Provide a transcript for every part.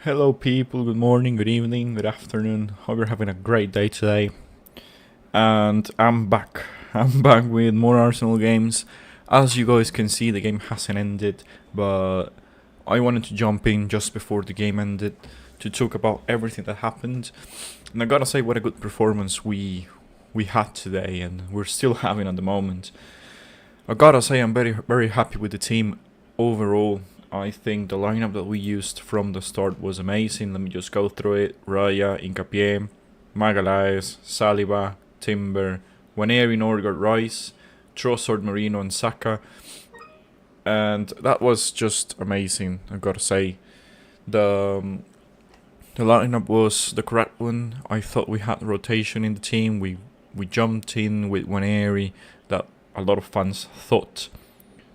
Hello, people. Good morning, good evening, good afternoon. Hope you're having a great day today. And I'm back. I'm back with more Arsenal games. As you guys can see, the game hasn't ended, but I wanted to jump in just before the game ended to talk about everything that happened. And I gotta say, what a good performance we had today, and we're still having at the moment. I gotta say, I'm very happy with the team overall. I think the lineup that we used from the start was amazing. Let me just go through it. Raya, Hincapié, Magalhaes, Saliba, Timber, Waneri, Norgard, Rice, Trossard, Marino and Saka. And that was just amazing, I gotta say. The lineup was the correct one. I thought we had rotation in the team. We jumped in with Waneri that a lot of fans thought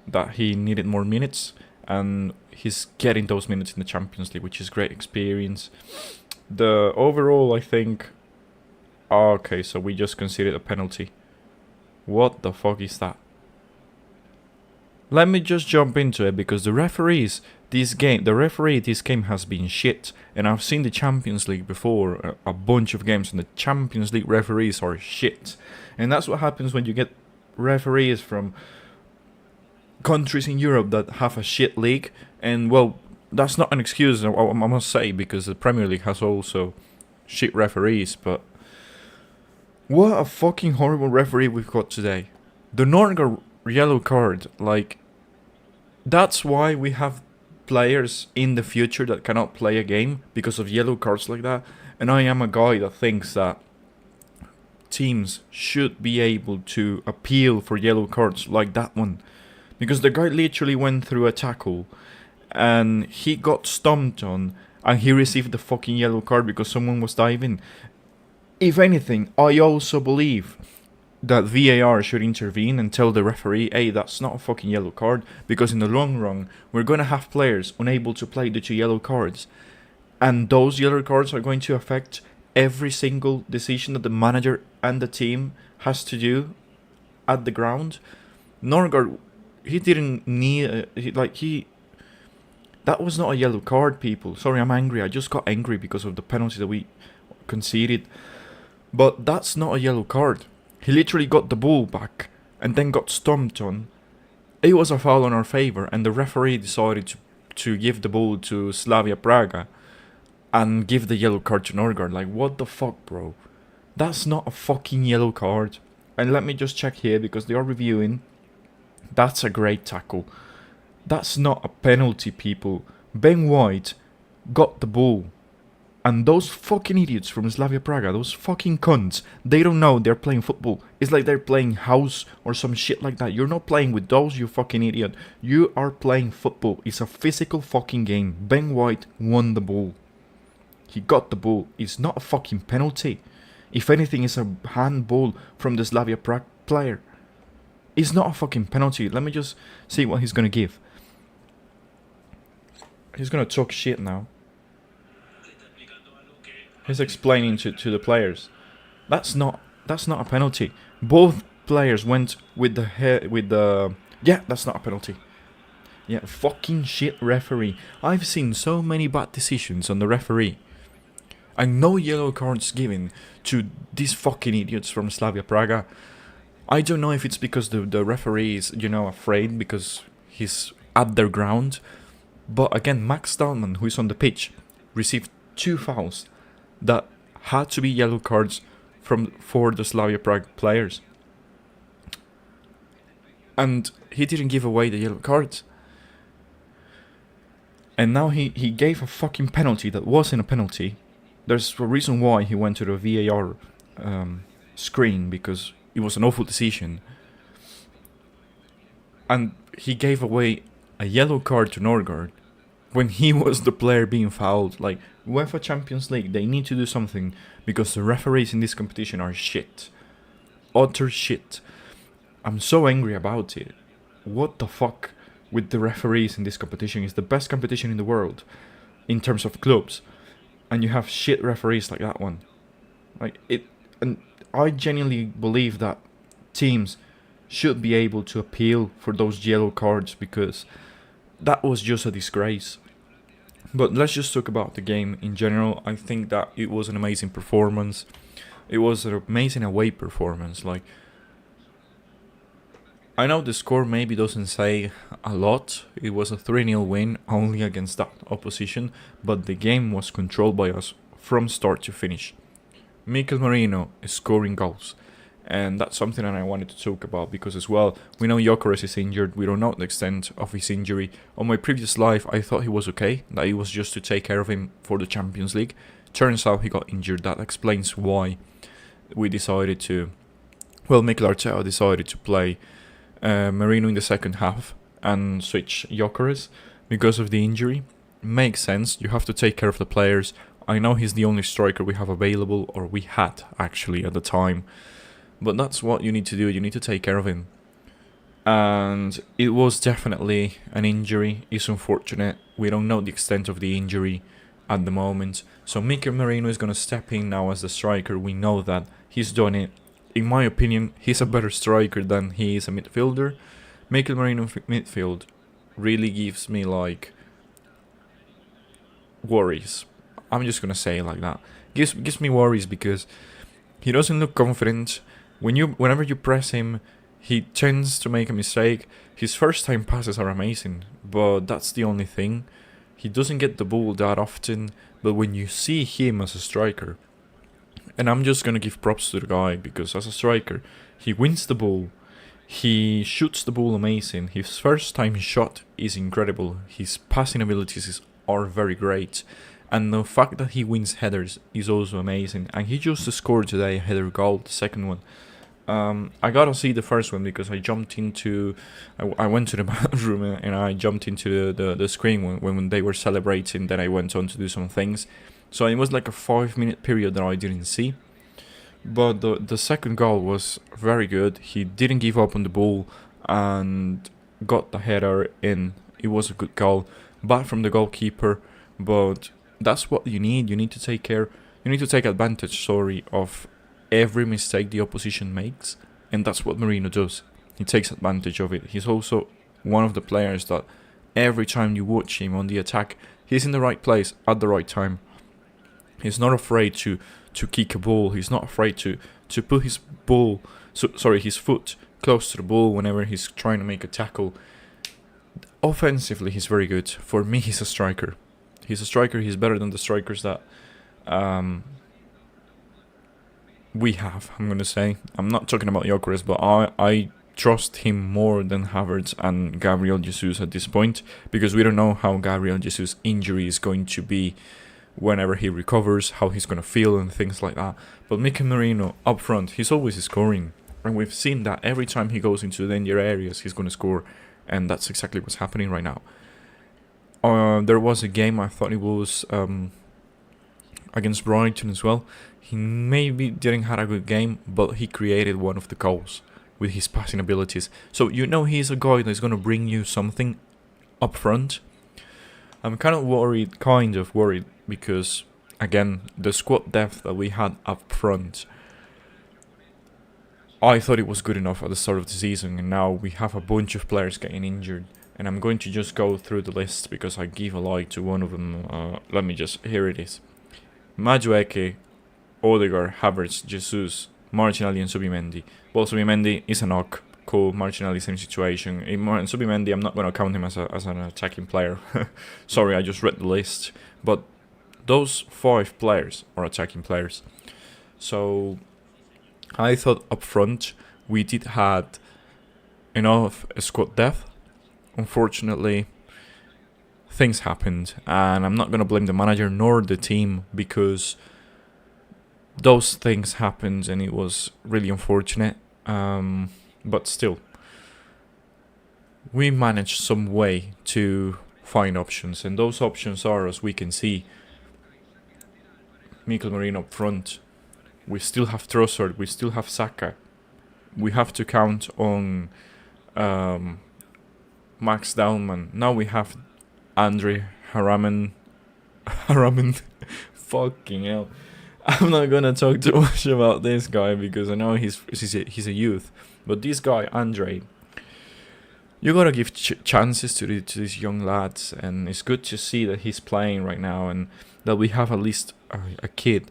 that he needed more minutes, and he's getting those minutes in the Champions League, which is great experience. The overall, I think... Okay, so we just considered a penalty. What the fuck is that? Let me just jump into it, because the referee this game has been shit, and I've seen the Champions League before, a bunch of games, and the Champions League referees are shit. And that's what happens when you get referees from countries in Europe that have a shit league. And well, that's not an excuse, I must say, because the Premier League has also shit referees. But what a fucking horrible referee we've got today. The Norgard yellow card, like, that's why we have players in the future that cannot play a game because of yellow cards like that. And I am a guy that thinks that teams should be able to appeal for yellow cards like that one. Because the guy literally went through a tackle and he got stomped on and he received the fucking yellow card because someone was diving. If anything, I also believe that VAR should intervene and tell the referee, hey, that's not a fucking yellow card, because in the long run, we're going to have players unable to play due to yellow cards. And those yellow cards are going to affect every single decision that the manager and the team has to do at the ground. Norgard, he didn't need... that was not a yellow card, people. Sorry, I'm angry. I just got angry because of the penalty that we conceded. But that's not a yellow card. He literally got the ball back and then got stomped on. It was a foul in our favour, and the referee decided to give the ball to Slavia Praga and give the yellow card to Norgard. Like, what the fuck, bro? That's not a fucking yellow card. And let me just check here, because they are reviewing. That's a great tackle. That's not a penalty, people. Ben White got the ball. And those fucking idiots from Slavia Praga, those fucking cunts, they don't know they're playing football. It's like they're playing house or some shit like that. You're not playing with those, you fucking idiot. You are playing football. It's a physical fucking game. Ben White won the ball. He got the ball. It's not a fucking penalty. If anything, it's a handball from the Slavia Prague player. It's not a fucking penalty. Let me just see what he's gonna give. He's gonna talk shit now. He's explaining to the players. That's not a penalty. Both players went with the head yeah, that's not a penalty. Yeah, fucking shit referee. I've seen so many bad decisions on the referee. And no yellow cards given to these fucking idiots from Slavia Praga. I don't know if it's because the referee is, afraid because he's at their ground. But again, Max Dahlman, who is on the pitch, received 2 fouls that had to be yellow cards for the Slavia Prague players. And he didn't give away the yellow cards. And now he gave a fucking penalty that wasn't a penalty. There's a reason why he went to the VAR screen, because it was an awful decision. And he gave away a yellow card to Norgard when he was the player being fouled. Like, UEFA Champions League, they need to do something, because the referees in this competition are shit. Utter shit. I'm so angry about it. What the fuck with the referees in this competition? It's the best competition in the world in terms of clubs, and you have shit referees like that one. Like it, and I genuinely believe that teams should be able to appeal for those yellow cards, because that was just a disgrace. But let's just talk about the game in general. I think that it was an amazing performance. It was an amazing away performance. Like, I know the score maybe doesn't say a lot. It was a 3-0 win only against that opposition, but the game was controlled by us from start to finish. Mikel Merino is scoring goals, and that's something that I wanted to talk about because as well, we know Gyokeres is injured. We don't know the extent of his injury. On my previous live, I thought he was okay, that it was just to take care of him for the Champions League. Turns out he got injured. That explains why we decided to... Well, Mikel Arteta decided to play Merino in the second half and switch Gyokeres because of the injury. Makes sense. You have to take care of the players. I know he's the only striker we have available, or we had actually at the time, but that's what you need to do. You need to take care of him. And it was definitely an injury. It's unfortunate. We don't know the extent of the injury at the moment. So Mikel Merino is going to step in now as the striker. We know that he's done it. In my opinion, he's a better striker than he is a midfielder. Mikel Merino midfield really gives me like worries. I'm just gonna say it like that. Gives me worries because he doesn't look confident. Whenever you press him, he tends to make a mistake. His first time passes are amazing, but that's the only thing. He doesn't get the ball that often. But when you see him as a striker, and I'm just going to give props to the guy because as a striker, he wins the ball. He shoots the ball amazing. His first time shot is incredible. His passing abilities are very great. And the fact that he wins headers is also amazing. And he just scored today a header goal, the second one. I got to see the first one because I jumped into... I went to the bathroom and I jumped into the screen when they were celebrating. Then I went on to do some things. So it was like a 5-minute period that I didn't see. But the second goal was very good. He didn't give up on the ball and got the header in. It was a good goal. Bad from the goalkeeper, but that's what you need. You need to take care. You need to take advantage, of every mistake the opposition makes. And that's what Merino does. He takes advantage of it. He's also one of the players that every time you watch him on the attack, he's in the right place at the right time. He's not afraid to kick a ball. He's not afraid to put his foot close to the ball whenever he's trying to make a tackle. Offensively, he's very good. For me, he's a striker. He's better than the strikers that we have, I'm going to say. I'm not talking about Gyokeres, but I trust him more than Havertz and Gabriel Jesus at this point because we don't know how Gabriel Jesus' injury is going to be whenever he recovers, how he's going to feel and things like that. But Mikel Merino, up front, he's always scoring. And we've seen that every time he goes into the danger areas, he's going to score. And that's exactly what's happening right now. There was a game, I thought it was against Brighton as well. He maybe didn't have a good game, but he created one of the goals with his passing abilities. So you know he's a guy that's going to bring you something up front. I'm kind of worried because, again, the squad depth that we had up front, I thought it was good enough at the start of the season, and now we have a bunch of players getting injured. And I'm going to just go through the list because I give a like to one of them. Here it is. Madueke, Odegaard, Havertz, Jesus, Martinelli and Subimendi. Well, Subimendi is a knock. Cool, Martinelli, same situation. In Subimendi, I'm not going to count him as an attacking player. Sorry, I just read the list. But those 5 players are attacking players. So I thought up front we did had enough squad depth. Unfortunately, things happened, and I'm not going to blame the manager nor the team because those things happened and it was really unfortunate. But still, we managed some way to find options, and those options are, as we can see, Mikel Merino up front. We still have Trossard, we still have Saka. We have to count on Max Dahlmann. Now we have Andre Haraman. Fucking hell. I'm not gonna talk too much about this guy because I know he's a youth. But this guy, Andre, you gotta give chances to these young lads, and it's good to see that he's playing right now, and that we have at least a kid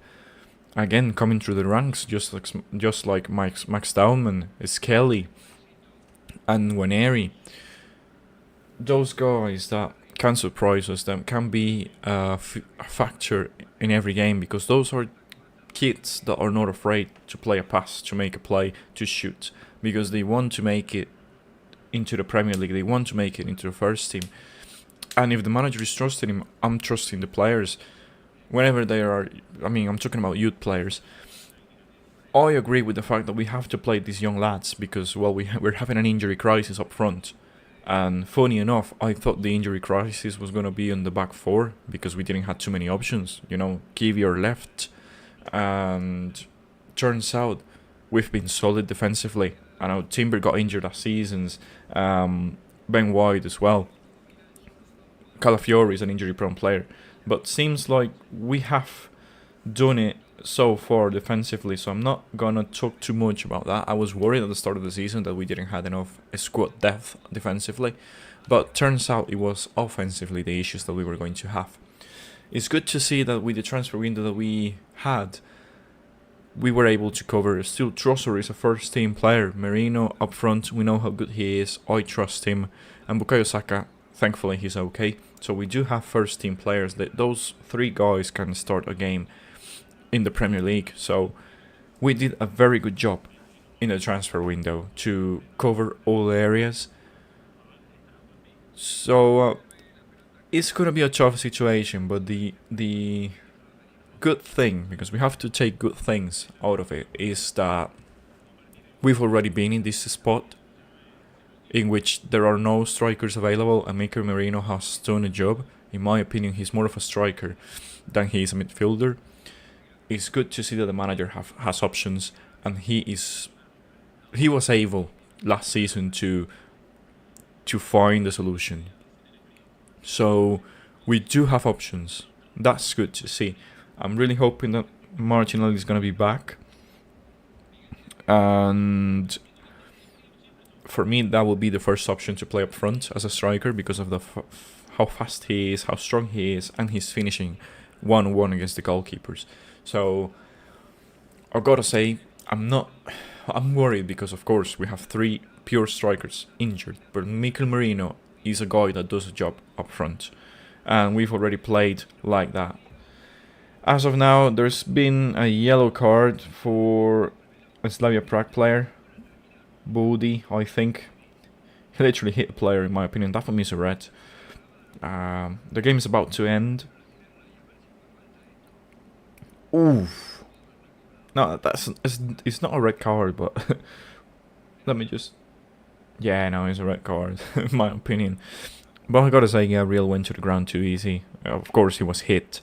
again coming through the ranks, just like Max Dowman, Skelly, and Waneri. Those guys that can surprise us, that can be a factor in every game, because those are kids that are not afraid to play a pass, to make a play, to shoot, because they want to make it into the Premier League, they want to make it into the first team. And if the manager is trusting him, I'm trusting the players. Whenever they are, I mean, I'm talking about youth players. I agree with the fact that we have to play these young lads because, well, we're having an injury crisis up front. And funny enough, I thought the injury crisis was going to be on the back four because we didn't have too many options. You know, Kivior left, and turns out we've been solid defensively. I know Timber got injured last seasons, Ben White as well. Calafiori is an injury-prone player, but seems like we have done it so far defensively, so I'm not gonna talk too much about that. I was worried at the start of the season that we didn't have enough squad depth defensively, but turns out it was offensively the issues that we were going to have. It's good to see that with the transfer window that we had, we were able to cover. Still, Trossard is a first team player. Merino up front, we know how good he is. I trust him. And Bukayo Saka, thankfully he's okay. So we do have first team players. That those three guys can start a game in the Premier League. So we did a very good job in the transfer window to cover all areas. So it's gonna be a tough situation, but the good thing, because we have to take good things out of it, is that we've already been in this spot in which there are no strikers available, and Mikel Merino has done a job. In my opinion, he's more of a striker than he is a midfielder. It's good to see that the manager has options, and he was able last season to find a solution. So we do have options. That's good to see. I'm really hoping that Martinelli is going to be back. And for me, that will be the first option to play up front as a striker because of how fast he is, how strong he is, and he's finishing 1-1 against the goalkeepers. So I've got to say, I'm worried because, of course, we have three pure strikers injured. But Mikel Merino is a guy that does a job up front. And we've already played like that. As of now, there's been a yellow card for a Slavia Prague player. Budi, I think. He literally hit a player, in my opinion. That for me is a red. The game is about to end. Oof. No, it's not a red card, but let me just... Yeah, no, it's a red card, in my opinion. But I gotta say, Gabriel went to the ground too easy. Of course, he was hit.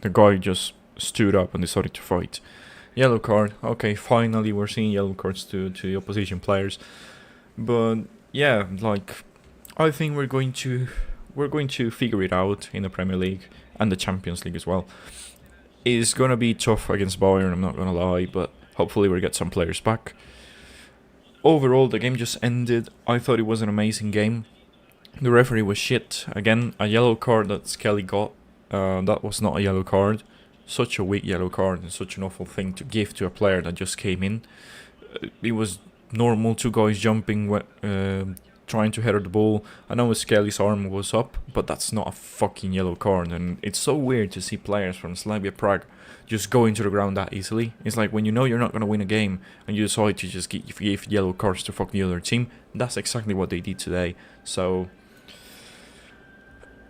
The guy just stood up and decided to fight. Yellow card. Okay, finally we're seeing yellow cards to the opposition players. But yeah, like, I think we're going to figure it out in the Premier League and the Champions League as well. It's gonna be tough against Bayern, I'm not gonna lie, but hopefully we'll get some players back. Overall, the game just ended. I thought it was an amazing game. The referee was shit. Again, a yellow card that Skelly got. That was not a yellow card. Such a weak yellow card and such an awful thing to give to a player that just came in. It was normal, two guys jumping, trying to header the ball. I know Skelly's arm was up, but that's not a fucking yellow card. And it's so weird to see players from Slavia Prague just go into the ground that easily. It's like when you know you're not going to win a game and you decide to just give yellow cards to fuck the other team. That's exactly what they did today. So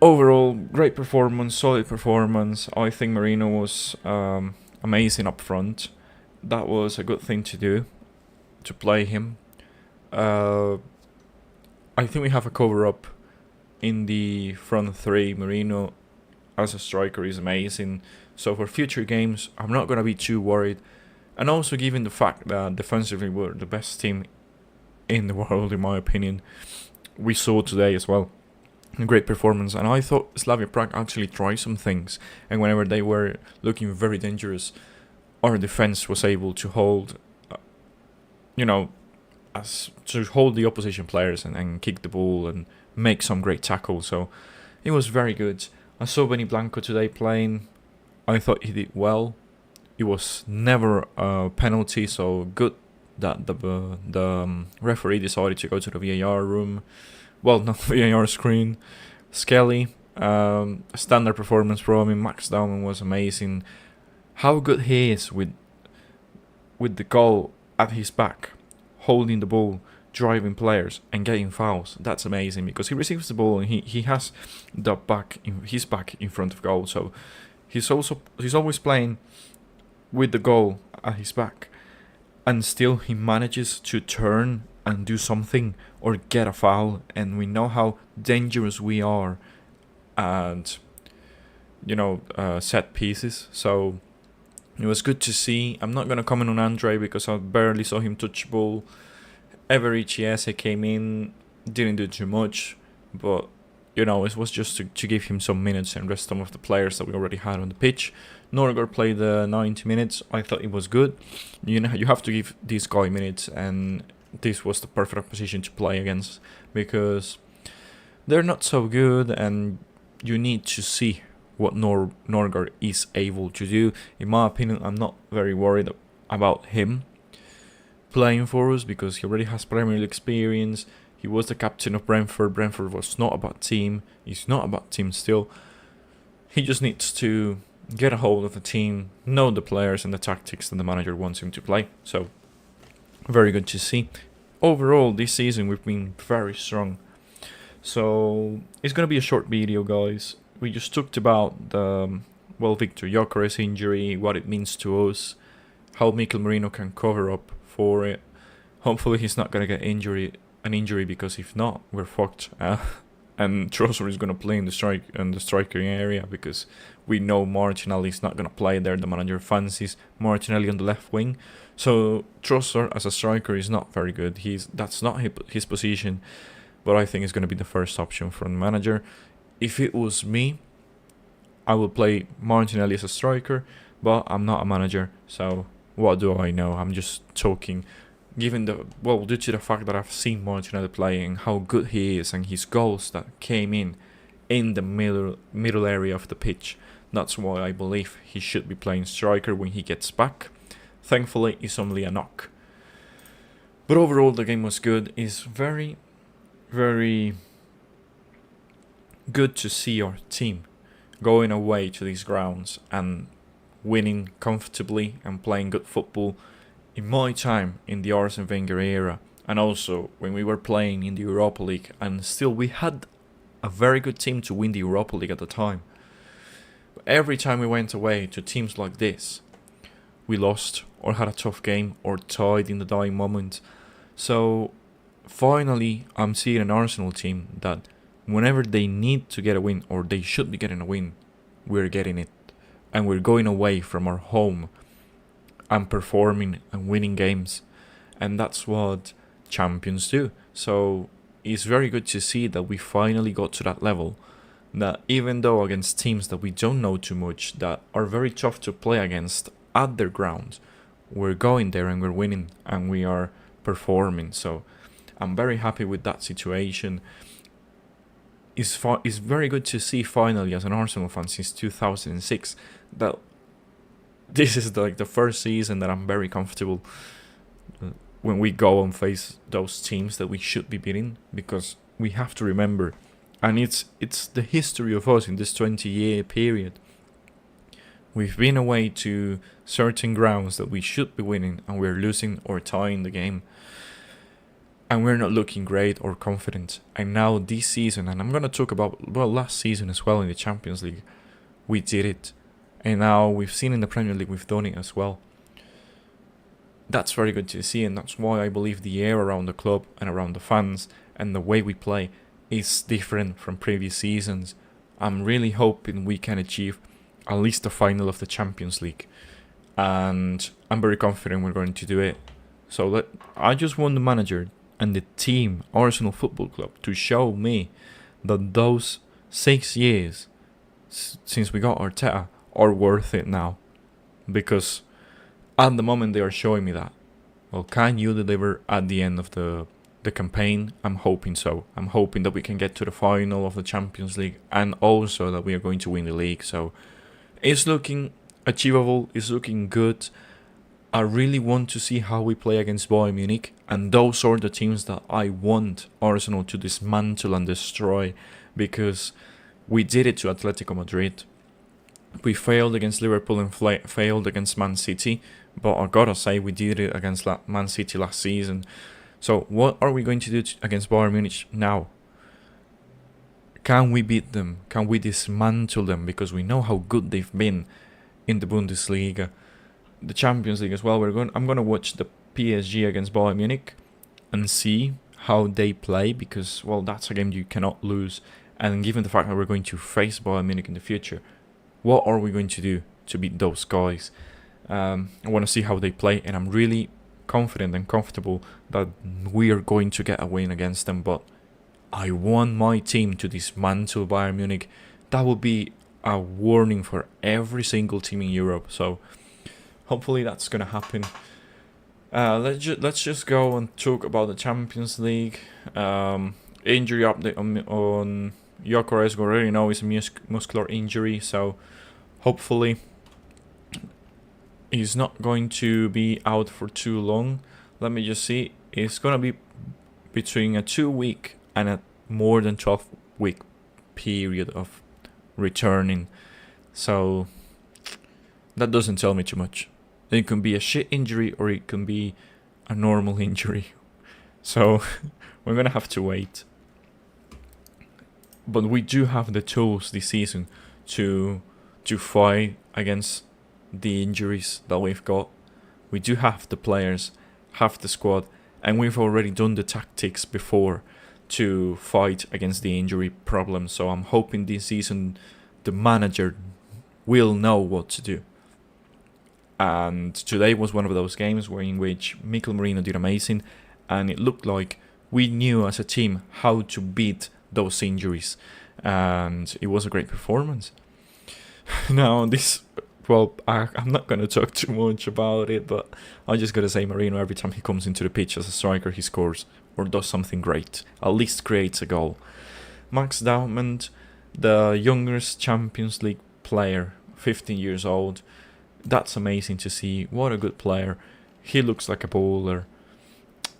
overall, great performance, solid performance. I think Merino was amazing up front. That was a good thing to do, to play him. I think we have a cover-up in the front three. Merino as a striker is amazing. So for future games, I'm not going to be too worried. And also given the fact that defensively we're the best team in the world, in my opinion, we saw today as well. A great performance. And I thought Slavia Prague actually tried some things. And whenever they were looking very dangerous, our defense was able to hold, as to hold the opposition players and kick the ball and make some great tackles. So it was very good. I saw Benny Blanco today playing. I thought he did well. It was never a penalty, so good that the referee decided to go to the VAR room. Well, not VAR screen. Skelly, standard performance from him. Max Dowman was amazing. How good he is with the goal at his back, holding the ball, driving players, and getting fouls. That's amazing because he receives the ball and he has his back in front of goal. So he's always playing with the goal at his back, and still he manages to turn and do something or get a foul. And we know how dangerous we are at set pieces. So it was good to see. I'm not gonna comment on Andre because I barely saw him touch ball. Ever Chiesa came in, didn't do too much, but it was just to give him some minutes and rest some of the players that we already had on the pitch. Norgard played 90 minutes. I thought it was good. You have to give this guy minutes, and this was the perfect opposition to play against because they're not so good, and you need to see what Norgard is able to do. In my opinion, I'm not very worried about him playing for us because he already has Premier League experience. He was the captain of Brentford. Brentford was not a bad team. He's not a bad team still. He just needs to get a hold of the team, know the players and the tactics that the manager wants him to play. So, very good to see. Overall, this season we've been very strong. So, it's going to be a short video, guys. We just talked about the, Victor Gyokeres injury, what it means to us, how Mikel Merino can cover up for it. Hopefully he's not going to get an injury because if not, we're fucked. And Trossard is going to play in the striker area because we know Martinelli is not going to play there. The manager fancies Martinelli on the left wing. So Trossard as a striker is not very good. That's not his position, but I think it's going to be the first option for the manager. If it was me, I would play Martinelli as a striker, but I'm not a manager, so what do I know? I'm just talking. Due to the fact that I've seen Martinelli playing, how good he is, and his goals that came in the middle area of the pitch, that's why I believe he should be playing striker when he gets back. Thankfully, it's only a knock. But overall, the game was good. It's very, very good to see our team going away to these grounds and winning comfortably and playing good football. In my time in the Arsene Wenger era, and also when we were playing in the Europa League, and still we had a very good team to win the Europa League at the time. But every time we went away to teams like this, we lost or had a tough game or tied in the dying moment. So finally, I'm seeing an Arsenal team that whenever they need to get a win, or they should be getting a win, we're getting it. And we're going away from our home and performing and winning games. And that's what champions do. So it's very good to see that we finally got to that level. That even though against teams that we don't know too much, that are very tough to play against at their ground, we're going there and we're winning and we are performing. So I'm very happy with that situation. It's very good to see finally as an Arsenal fan since 2006 that this is the first season that I'm very comfortable when we go and face those teams that we should be beating, because we have to remember, and it's the history of us in this 20-year period. We've been away to certain grounds that we should be winning and we're losing or tying the game. And we're not looking great or confident. And now this season, and I'm going to talk about, last season as well in the Champions League, we did it. And now we've seen in the Premier League, we've done it as well. That's very good to see, and that's why I believe the air around the club and around the fans and the way we play is different from previous seasons. I'm really hoping we can achieve at least the final of the Champions League. And I'm very confident we're going to do it. So I just want the manager and the team, Arsenal Football Club, to show me that those 6 years since we got Arteta are worth it now. Because at the moment they are showing me that. Well, can you deliver at the end of the campaign? I'm hoping so. I'm hoping that we can get to the final of the Champions League and also that we are going to win the league. So it's looking achievable. It's looking good. I really want to see how we play against Bayern Munich, and those are the teams that I want Arsenal to dismantle and destroy, because we did it to Atletico Madrid. We failed against Liverpool and failed against Man City, but I gotta say we did it against Man City last season. So what are we going to do against Bayern Munich now? Can we beat them? Can we dismantle them? Because we know how good they've been in the Bundesliga, the Champions League as well. I'm gonna watch the PSG against Bayern Munich and see how they play, because well, that's a game you cannot lose. And given the fact that we're going to face Bayern Munich in the future, what are we going to do to beat those guys? I want to see how they play, and I'm really confident and comfortable that we are going to get a win against them. But I want my team to dismantle Bayern Munich. That would be a warning for every single team in Europe. So hopefully that's going to happen. Let's just go and talk about the Champions League. Injury update on Gyokeres. We already know it's a muscular injury, so hopefully he's not going to be out for too long. Let me just see. It's going to be between a 2-week and a more than 12-week period of returning. So that doesn't tell me too much. It can be a shit injury or it can be a normal injury. So we're going to have to wait. But we do have the tools this season to fight against the injuries that we've got. We do have the players, have the squad, and we've already done the tactics before to fight against the injury problem. So I'm hoping this season the manager will know what to do. And today was one of those games in which Mikel Merino did amazing, and it looked like we knew as a team how to beat those injuries, and it was a great performance. Now I'm not going to talk too much about it, but I just got to say Merino, every time he comes into the pitch as a striker, he scores or does something great, at least creates a goal. Max Daumant, the youngest Champions League player, 15 years old. That's amazing to see. What a good player. He looks like a bowler.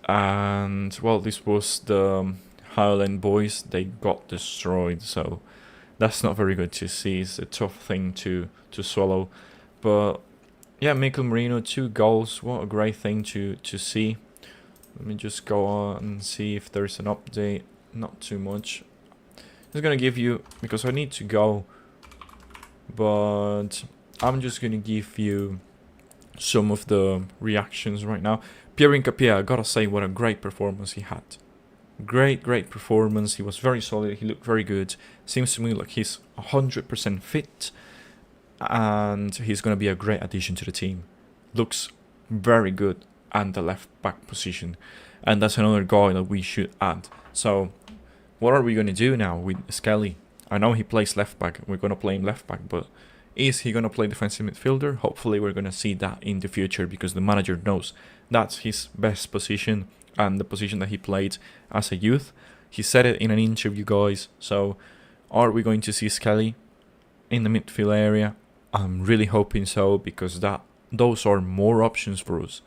And well, this was the Highland boys. They got destroyed, so that's not very good to see. It's a tough thing to swallow. But yeah, Mikel Merino, 2 goals. What a great thing to see. Let me just go on and see if there's an update. Not too much. I'm just going to give you, because I need to go, but I'm just going to give you some of the reactions right now. Pierre Hincapié, I gotta say, what a great performance he had. Great performance. He was very solid. He looked very good. Seems to me like he's 100% fit, and he's going to be a great addition to the team. Looks very good at the left back position, and that's another guy that we should add. So what are we going to do now with Skelly? I know he plays left back. We're going to play him left back, but is he going to play defensive midfielder? Hopefully we're going to see that in the future, because the manager knows that's his best position and the position that he played as a youth. He said it in an interview, guys. So are we going to see Skelly in the midfield area? I'm really hoping so, because those are more options for us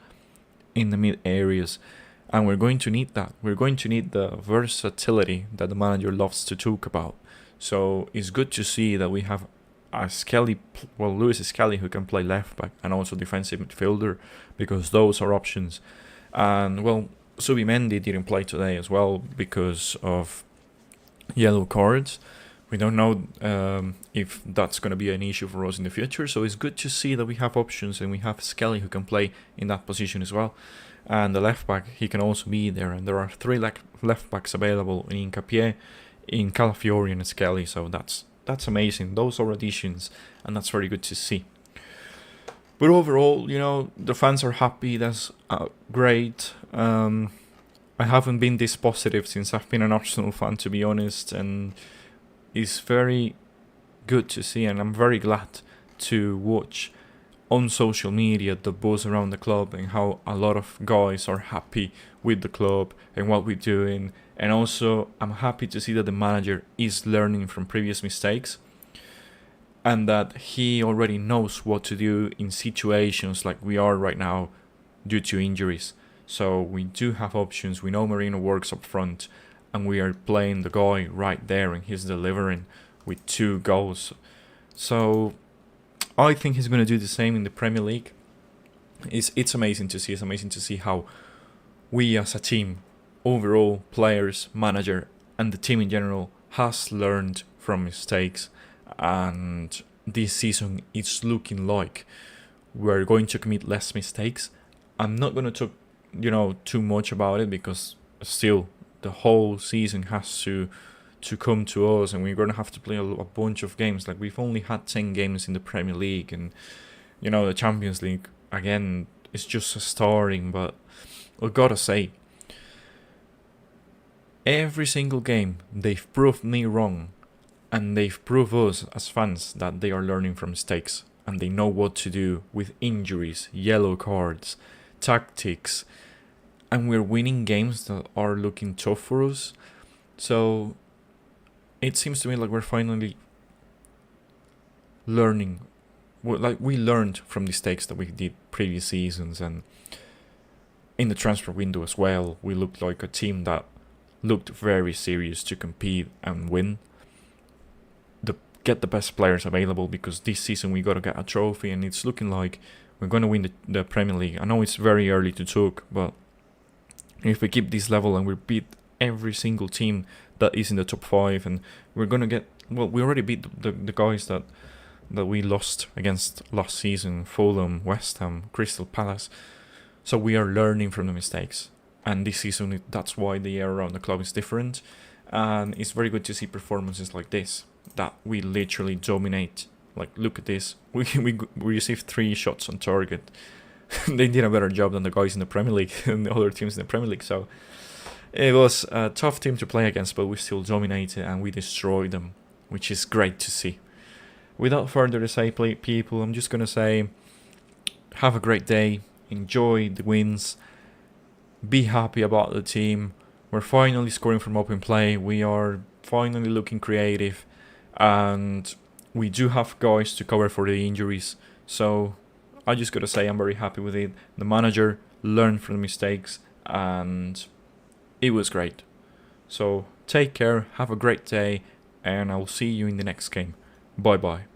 in the mid areas, and we're going to need that. We're going to need the versatility that the manager loves to talk about. So it's good to see that we have a Skelly, Lewis Skelly, who can play left back and also defensive midfielder, because those are options. And well, Subimendi didn't play today as well because of yellow cards. We don't know if that's going to be an issue for us in the future, so it's good to see that we have options and we have Skelly who can play in that position as well. And the left back, he can also be there, and there are 3 left backs available in Hincapié, in Calafiori and Skelly, so that's amazing. Those are additions, and that's very good to see. But overall, the fans are happy. That's great. I haven't been this positive since I've been an Arsenal fan, to be honest, and it's very good to see, and I'm very glad to watch on social media the buzz around the club and how a lot of guys are happy with the club and what we're doing. And also, I'm happy to see that the manager is learning from previous mistakes and that he already knows what to do in situations like we are right now due to injuries. So we do have options. We know Marino works up front, and we are playing the guy right there, and he's delivering with 2 goals. So I think he's going to do the same in the Premier League. It's amazing to see. It's amazing to see how we as a team, overall, players, manager, and the team in general, has learned from mistakes. And this season, it's looking like we're going to commit less mistakes. I'm not going to talk, too much about it because still the whole season has to come to us, and we're going to have to play a bunch of games. Like, we've only had 10 games in the Premier League, and the Champions League again is just starting. But I've got to say, every single game they've proved me wrong, and they've proved us as fans that they are learning from mistakes and they know what to do with injuries, yellow cards, tactics, and we're winning games that are looking tough for us. So it seems to me like we're finally learning. Like, we learned from mistakes that we did previous seasons, and in the transfer window as well, we looked like a team that looked very serious to compete and win. Get the best players available, because this season we got to get a trophy, and it's looking like we're going to win the Premier League. I know it's very early to talk, but if we keep this level and we beat every single team that is in the top 5, and we're going to get... Well, we already beat the guys that we lost against last season: Fulham, West Ham, Crystal Palace. So we are learning from the mistakes. And this season, that's why the air around the club is different. And it's very good to see performances like this, that we literally dominate. Like, look at this. We received 3 shots on target. They did a better job than the guys in the Premier League and the other teams in the Premier League. So it was a tough team to play against, but we still dominated and we destroyed them, which is great to see. Without further ado, people, I'm just going to say, have a great day. Enjoy the wins. Be happy about the team. We're finally scoring from open play. We are finally looking creative. And we do have guys to cover for the injuries. So I just got to say I'm very happy with it. The manager learned from the mistakes, and it was great. So take care, have a great day, and I'll see you in the next game. Bye bye.